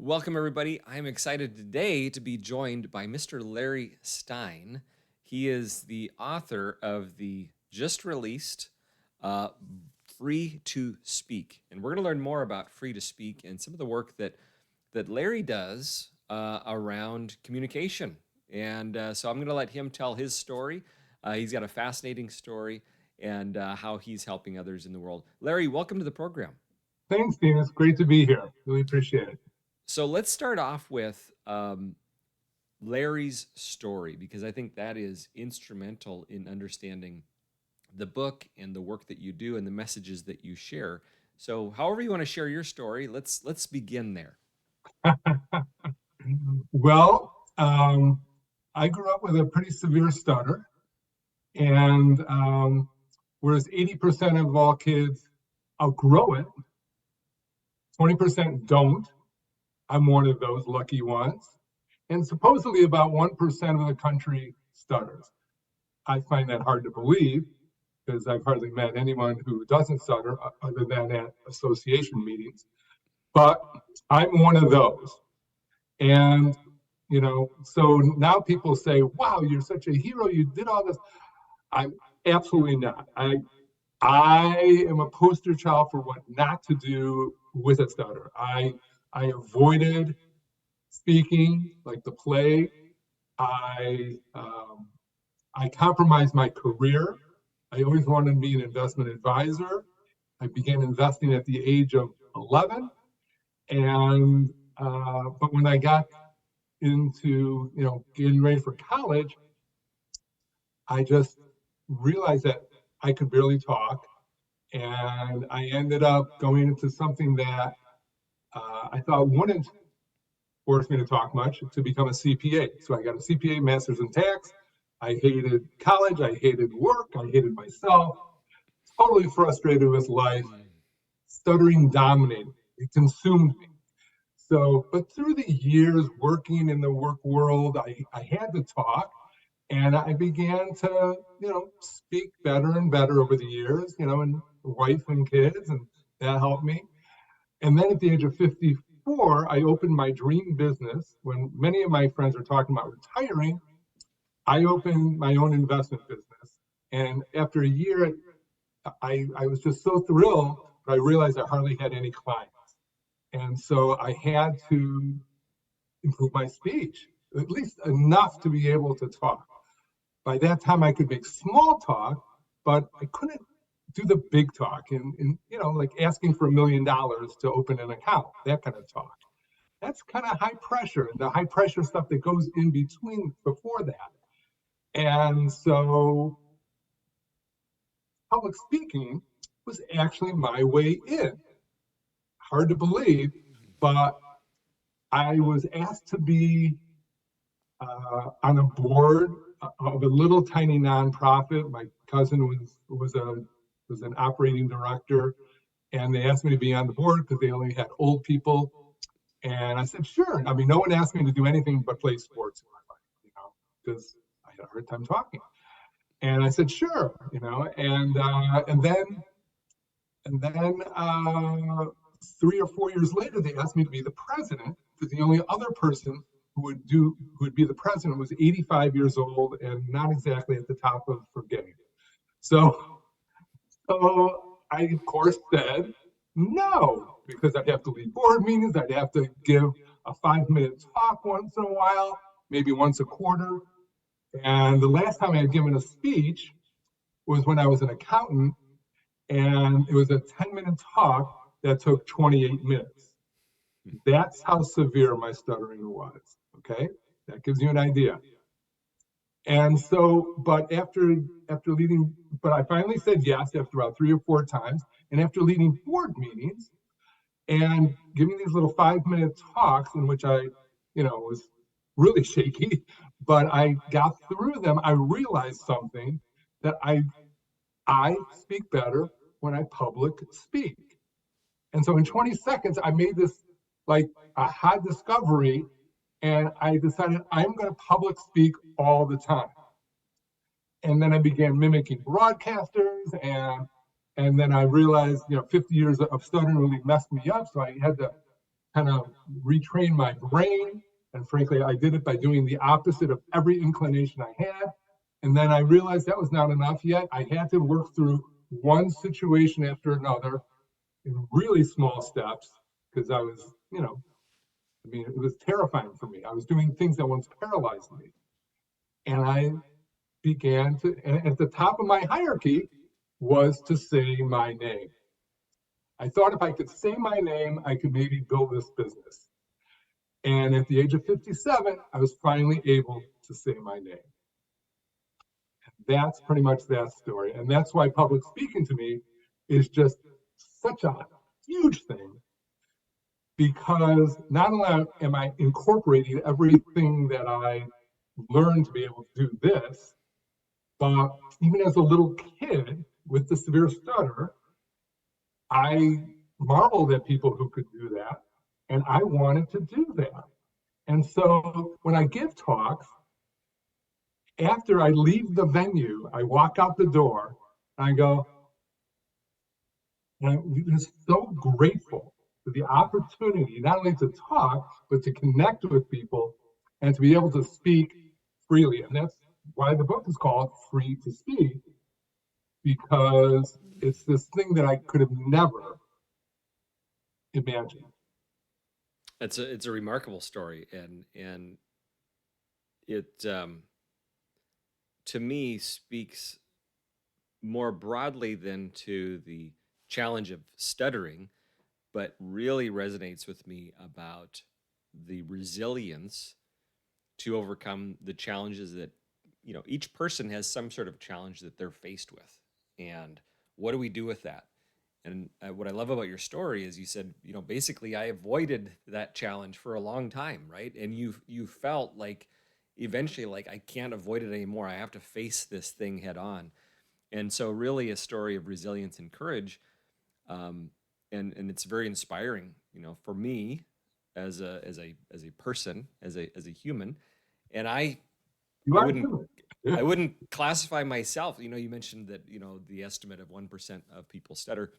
Welcome, everybody. I'm excited today to be joined by Mr. Larry Stein. He is the author of the just released Free to Speak. And we're going to learn more about Free to Speak and some of the work that Larry does around communication. And so I'm going to let him tell his story. He's got a fascinating story and how he's helping others in the world. Larry, welcome to the program. Thanks, Dean. It's great to be here. Really appreciate it. So let's start off with Larry's story, because I think that is instrumental in understanding the book and the work that you do and the messages that you share. So however you want to share your story, let's begin there. Well, I grew up with a pretty severe stutter, and whereas 80% of all kids outgrow it, 20% don't. I'm one of those lucky ones. And supposedly about 1% of the country stutters. I find that hard to believe because I've hardly met anyone who doesn't stutter other than at association meetings. But I'm one of those. And, so now people say, wow, you're such a hero. You did all this. I'm absolutely not. I am a poster child for what not to do with a stutter. I avoided speaking like the plague. I compromised my career. I always wanted to be an investment advisor. I began investing at the age of 11, and but when I got into getting ready for college, I just realized that I could barely talk, and I ended up going into something that I thought wouldn't force me to talk much, to become a CPA. So I got a CPA, master's in tax. I hated college. I hated work. I hated myself. Totally frustrated with life. Stuttering dominated. It consumed me. So, but through the years working in the work world, I had to talk, and I began to, speak better and better over the years, and wife and kids, and that helped me. And then at the age of 54, I opened my dream business. When many of my friends are talking about retiring, I opened my own investment business. And after a year, I was just so thrilled, but I realized I hardly had any clients. And so I had to improve my speech, at least enough to be able to talk. By that time, I could make small talk, but I couldn't do the big talk and like asking for $1 million to open an account, that kind of talk. That's kind of high pressure, and the high pressure stuff that goes in between before that. And so public speaking was actually my way in. Hard to believe, but I was asked to be on a board of a little tiny nonprofit. My cousin was an operating director, and they asked me to be on the board because they only had old people. And I said, sure. I mean, no one asked me to do anything but play sports in my life, because I had a hard time talking. And I said, sure, and then 3 or 4 years later, they asked me to be the president, because the only other person who would be the president was 85 years old and not exactly at the top of forgetting. So I, of course, said no, because I'd have to lead board meetings. I'd have to give a 5-minute talk once in a while, maybe once a quarter. And the last time I had given a speech was when I was an accountant, and it was a 10-minute talk that took 28 minutes. That's how severe my stuttering was, okay? That gives you an idea. And so, but after leading, but I finally said yes after about 3 or 4 times. And after leading board meetings and giving these little 5-minute talks in which I, was really shaky, but I got through them, I realized something, that I speak better when I public speak. And so in 20 seconds, I made this like a hot discovery, and I decided I'm going to public speak all the time. And then I began mimicking broadcasters, and then I realized, 50 years of stuttering really messed me up. So I had to kind of retrain my brain. And frankly, I did it by doing the opposite of every inclination I had. And then I realized that was not enough yet. I had to work through one situation after another in really small steps because I was, I mean, it was terrifying for me. I was doing things that once paralyzed me. And I began to, and at the top of my hierarchy was to say my name. I thought if I could say my name, I could maybe build this business. And at the age of 57, I was finally able to say my name. That's pretty much that story. And that's why public speaking to me is just such a huge thing, because not only am I incorporating everything that I learned to be able to do this, but even as a little kid with the severe stutter, I marveled at people who could do that, and I wanted to do that. And so when I give talks, after I leave the venue, I walk out the door, and I go, and I'm just so grateful for the opportunity, not only to talk, but to connect with people and to be able to speak freely. And that's why the book is called Free to Speak, because it's this thing that I could have never imagined. It's a remarkable story, and it to me speaks more broadly than to the challenge of stuttering, but really resonates with me about the resilience to overcome the challenges that, each person has some sort of challenge that they're faced with. And what do we do with that? And what I love about your story is you said, basically I avoided that challenge for a long time, right? And you felt like eventually like I can't avoid it anymore. I have to face this thing head on. And so really a story of resilience and courage. And it's very inspiring, for me as a person, as a human. And You I are wouldn't human. I wouldn't classify myself. You mentioned that, the estimate of 1% of people stutter,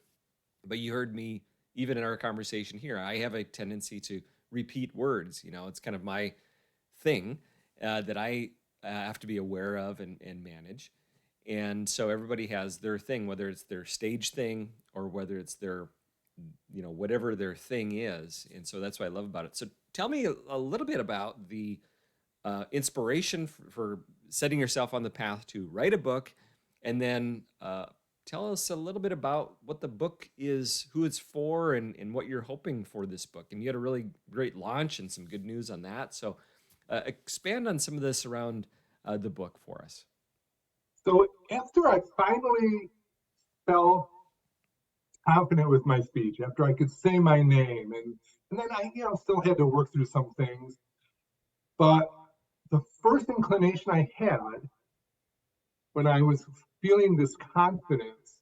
but you heard me even in our conversation here. I have a tendency to repeat words. It's kind of my thing that I have to be aware of and manage. And so everybody has their thing, whether it's their stage thing or whether it's their, whatever their thing is. And so that's what I love about it. So tell me a little bit about the inspiration for setting yourself on the path to write a book, and then tell us a little bit about what the book is, who it's for, and what you're hoping for this book. And you had a really great launch and some good news on that. So expand on some of this around the book for us. So after I finally felt confident with my speech, after I could say my name, and then I, still had to work through some things, but the first inclination I had when I was feeling this confidence,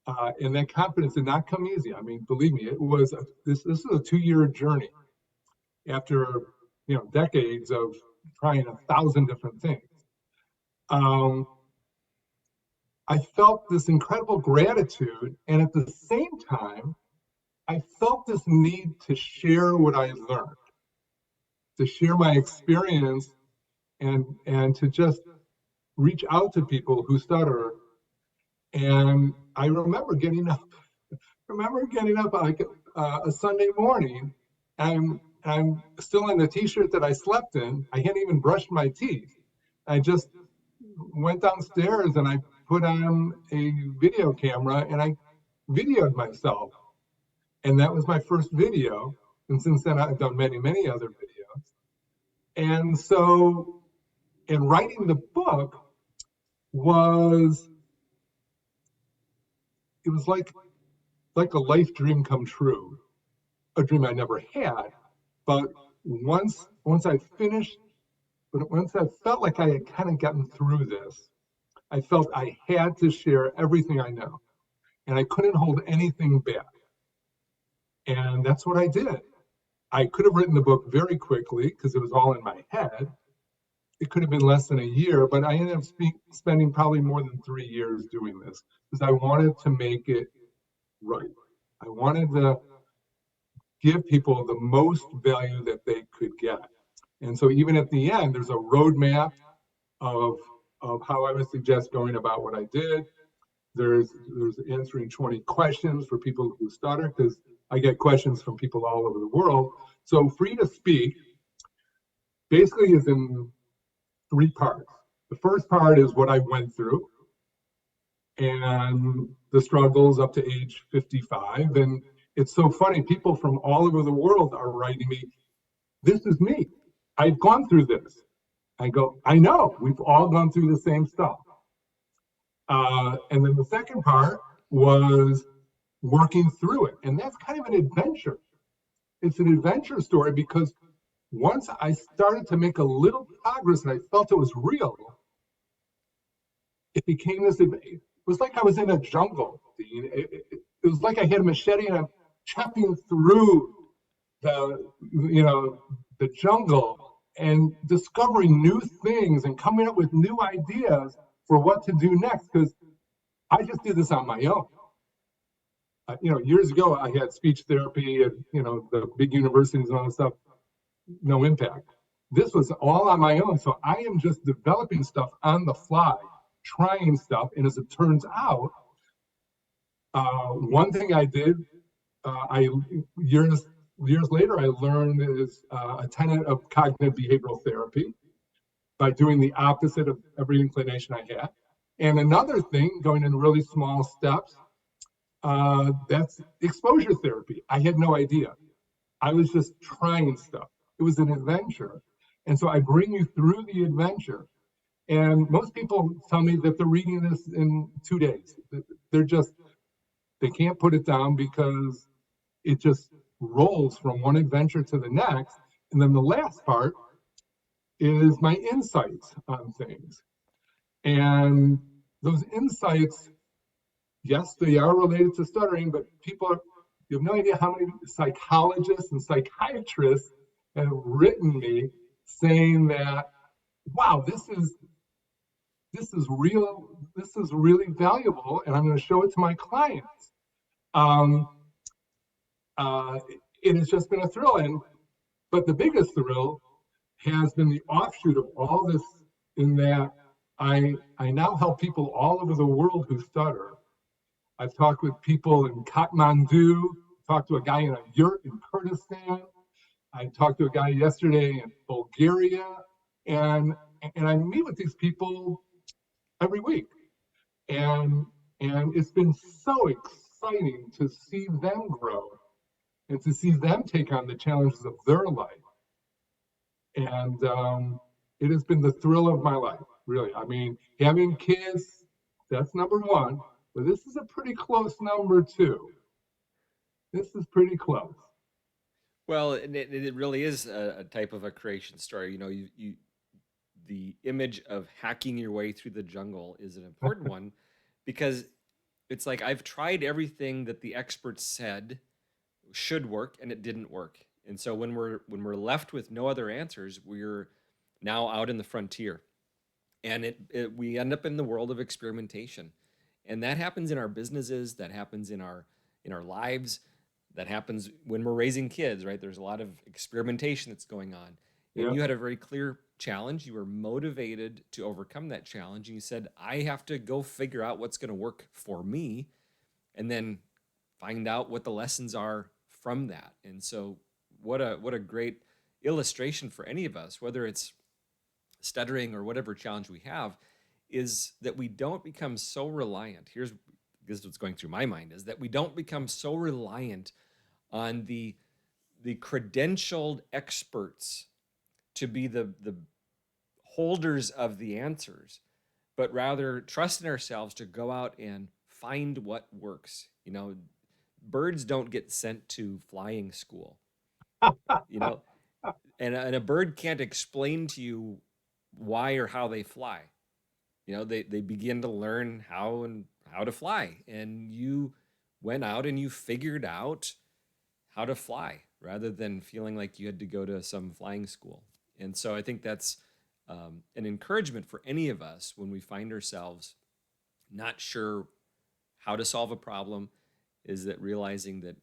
and that confidence did not come easy. I mean, believe me, it was this is a 2-year journey after decades of trying 1,000 different things. I felt this incredible gratitude, and at the same time, I felt this need to share what I learned, to share my experience, and to just reach out to people who stutter. And I remember getting up like a Sunday morning. I'm still in the t-shirt that I slept in. I hadn't even brushed my teeth. I just went downstairs and I put on a video camera and I videoed myself. And that was my first video. And since then, I've done many, many other videos. And so, in writing the book was, it was like a life dream come true, a dream I never had. But once I finished, but once I felt like I had kind of gotten through this, I felt I had to share everything I know, and I couldn't hold anything back. And that's what I did. I could have written the book very quickly because it was all in my head. It could have been less than a year, but I ended up spending probably more than 3 years doing this because I wanted to make it right. I wanted to give people the most value that they could get. And so even at the end, there's a roadmap of how I would suggest going about what I did. There's answering 20 questions for people who stutter, because I get questions from people all over the world. So Free to Speak basically is in 3 parts. The first part is what I went through and the struggles up to age 55. And it's so funny, people from all over the world are writing me, this is me. I've gone through this. I go, I know, we've all gone through the same stuff. And then the second part was working through it. And that's kind of an adventure. It's an adventure story because once I started to make a little progress and I felt it was real, it became this, it was like I was in a jungle. It was like I had a machete and I'm chopping through the jungle and discovering new things and coming up with new ideas for what to do next, because I just did this on my own. Years ago I had speech therapy and the big universities and all that stuff, no impact. This was all on my own, so I am just developing stuff on the fly, trying stuff. And as it turns out, one thing I did, I years later, I learned is a tenet of cognitive behavioral therapy by doing the opposite of every inclination I had. And another thing, going in really small steps, that's exposure therapy. I had no idea. I was just trying stuff. It was an adventure. And so I bring you through the adventure. And most people tell me that they're reading this in 2 days. They can't put it down because it just rolls from one adventure to the next. And then the last part is my insights on things. And those insights, yes, they are related to stuttering, but you have no idea how many psychologists and psychiatrists have written me saying that, wow, this is real, this is really valuable, and I'm going to show it to my clients. It has just been a thrill, but the biggest thrill has been the offshoot of all this, in that I now help people all over the world who stutter. I've talked with people in Kathmandu, talked to a guy in a yurt in Kurdistan. I talked to a guy yesterday in Bulgaria, and I meet with these people every week, and it's been so exciting to see them grow and to see them take on the challenges of their life. And it has been the thrill of my life, really. I mean, having kids, that's number one, but this is a pretty close number two. This is pretty close. Well, it really is a type of a creation story. The image of hacking your way through the jungle is an important one, because it's like I've tried everything that the experts said should work and it didn't work. And so when we're left with no other answers, we're now out in the frontier. And we end up in the world of experimentation. And that happens in our businesses, that happens in our lives, that happens when we're raising kids, right? There's a lot of experimentation that's going on. And Yeah. you had a very clear challenge. You were motivated to overcome that challenge. And you said, I have to go figure out what's going to work for me and then find out what the lessons are from that. And so what a great illustration for any of us, whether it's stuttering or whatever challenge we have, is that we don't become so reliant. This is what's going through my mind, is that we don't become so reliant on the credentialed experts to be the holders of the answers, but rather trust in ourselves to go out and find what works. Birds don't get sent to flying school, and a bird can't explain to you why or how they fly. They begin to learn how to fly, and you went out and you figured out how to fly rather than feeling like you had to go to some flying school. And so I think that's an encouragement for any of us when we find ourselves not sure how to solve a problem, is that realizing that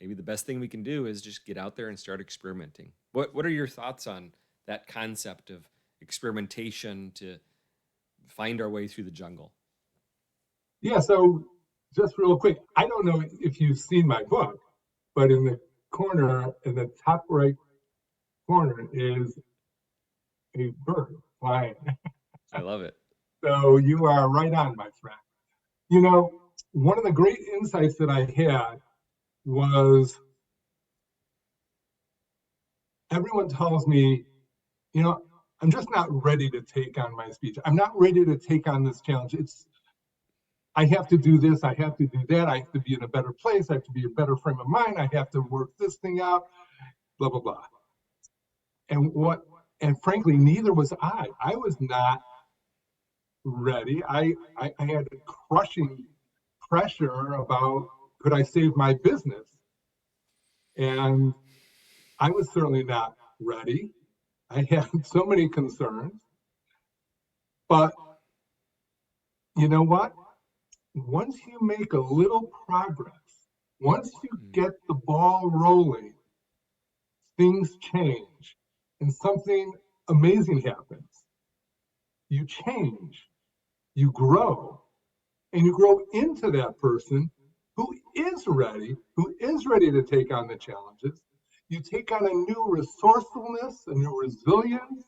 maybe the best thing we can do is just get out there and start experimenting. What are your thoughts on that concept of experimentation to find our way through the jungle? Yeah, so just real quick, I don't know if you've seen my book, but in the corner, in the top right corner, is a bird flying. I love it. So you are right on, my friend. You know, one of the great insights that I had was everyone tells me, you know, I'm just not ready to take on my speech. I'm not ready to take on this challenge. I have to do this, I have to do that, I have to be in a better place, I have to be in a better frame of mind, I have to work this thing out, blah, blah, blah. And frankly, neither was I. I was not ready. I had crushing pressure about could I save my business? And I was certainly not ready. I had so many concerns. But you know what? Once you make a little progress, once you get the ball rolling, things change and something amazing happens. You change, you grow, and you grow into that person who is ready to take on the challenges. You take on a new resourcefulness, a new resilience.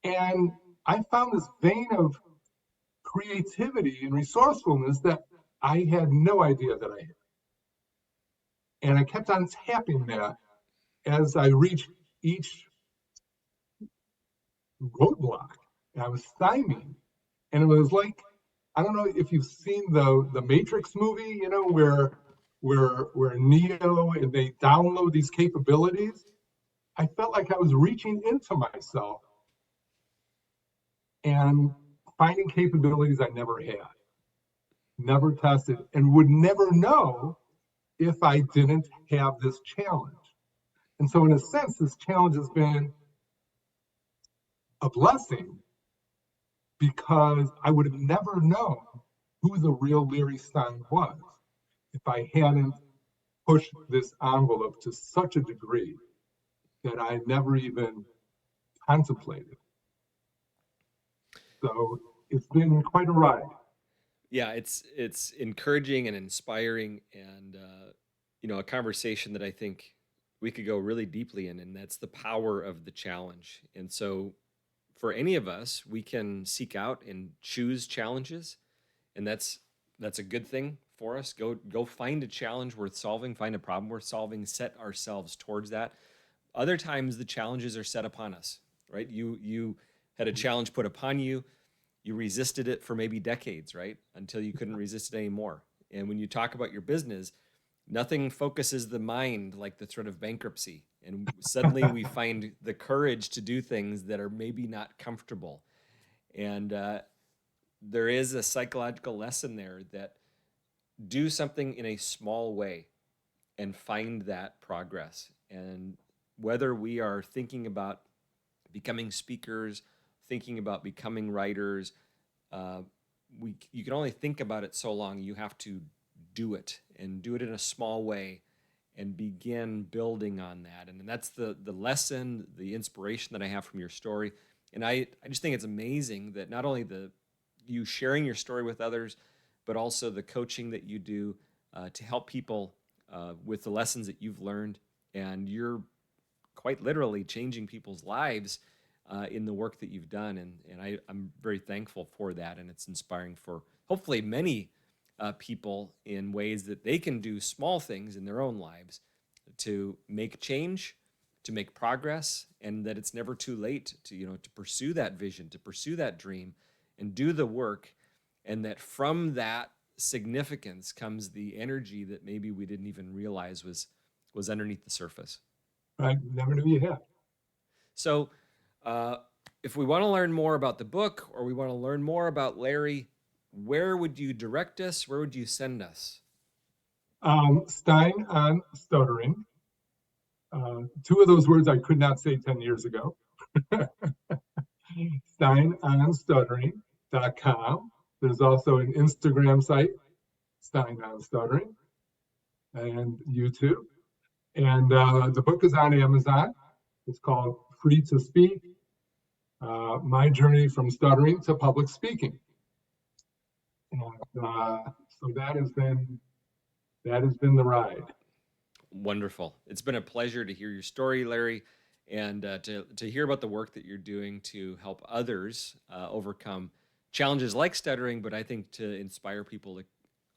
And I found this vein of creativity and resourcefulness that I had no idea that I had. And I kept on tapping that as I reached each roadblock. And I was stymied. And it was like, I don't know if you've seen the Matrix movie, you know, where Neo and they download these capabilities. I felt like I was reaching into myself and finding capabilities I never had, never tested, and would never know if I didn't have this challenge. And so, in a sense, this challenge has been a blessing because I would have never known who the real Larry Stein was if I hadn't pushed this envelope to such a degree that I never even contemplated. So it's been quite a ride. Yeah, it's encouraging and inspiring, and a conversation that I think we could go really deeply in, and that's the power of the challenge. And so, for any of us, we can seek out and choose challenges, and that's a good thing for us. Go find a challenge worth solving, find a problem worth solving, set ourselves towards that. Other times, the challenges are set upon us, right? You had a challenge put upon you. You resisted it for maybe decades, right? Until you couldn't resist it anymore. And when you talk about your business, nothing focuses the mind like the threat of bankruptcy. And suddenly we find the courage to do things that are maybe not comfortable. And there is a psychological lesson there that do something in a small way and find that progress. And whether we are thinking about becoming speakers, thinking about becoming writers, you can only think about it so long. You have to do it and do it in a small way and begin building on that. And that's the lesson, the inspiration that I have from your story. And I just think it's amazing that not only you sharing your story with others, but also the coaching that you do to help people with the lessons that you've learned. And you're quite literally changing people's lives in the work that you've done. And I'm very thankful for that. And it's inspiring for hopefully many people in ways that they can do small things in their own lives to make change, to make progress, and that it's never too late to pursue that vision, to pursue that dream, and do the work, and that from that significance comes the energy that maybe we didn't even realize was underneath the surface. Right, never to be ahead. So, if we want to learn more about the book, or we want to learn more about Larry, where would you direct us? Where would you send us? Stein on stuttering. Two of those words I could not say 10 years ago. steinonstuttering.com. There's also an Instagram site, Stein on Stuttering, and YouTube. And the book is on Amazon. It's called Free to Speak, My Journey from Stuttering to Public Speaking. And so that has been the ride. Wonderful. It's been a pleasure to hear your story, Larry, and to hear about the work that you're doing to help others overcome challenges like stuttering, but I think to inspire people to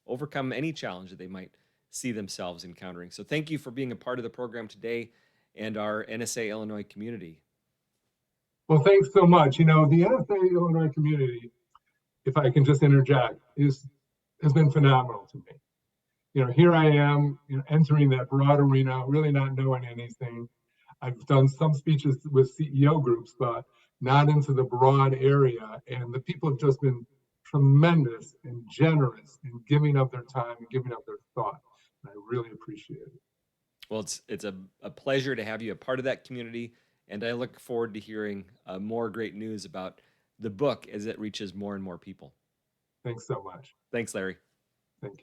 overcome any challenge that they might see themselves encountering. So thank you for being a part of the program today and our NSA Illinois community. Well, thanks so much. You know, the NSA Illinois community, if I can just interject, has been phenomenal to me. You know, here I am, you know, entering that broad arena, really not knowing anything. I've done some speeches with CEO groups, but not into the broad area. And the people have just been tremendous and generous in giving up their time and giving up their thought. And I really appreciate it. Well, it's a pleasure to have you a part of that community, and I look forward to hearing more great news about the book as it reaches more and more people. Thanks so much. Thanks, Larry.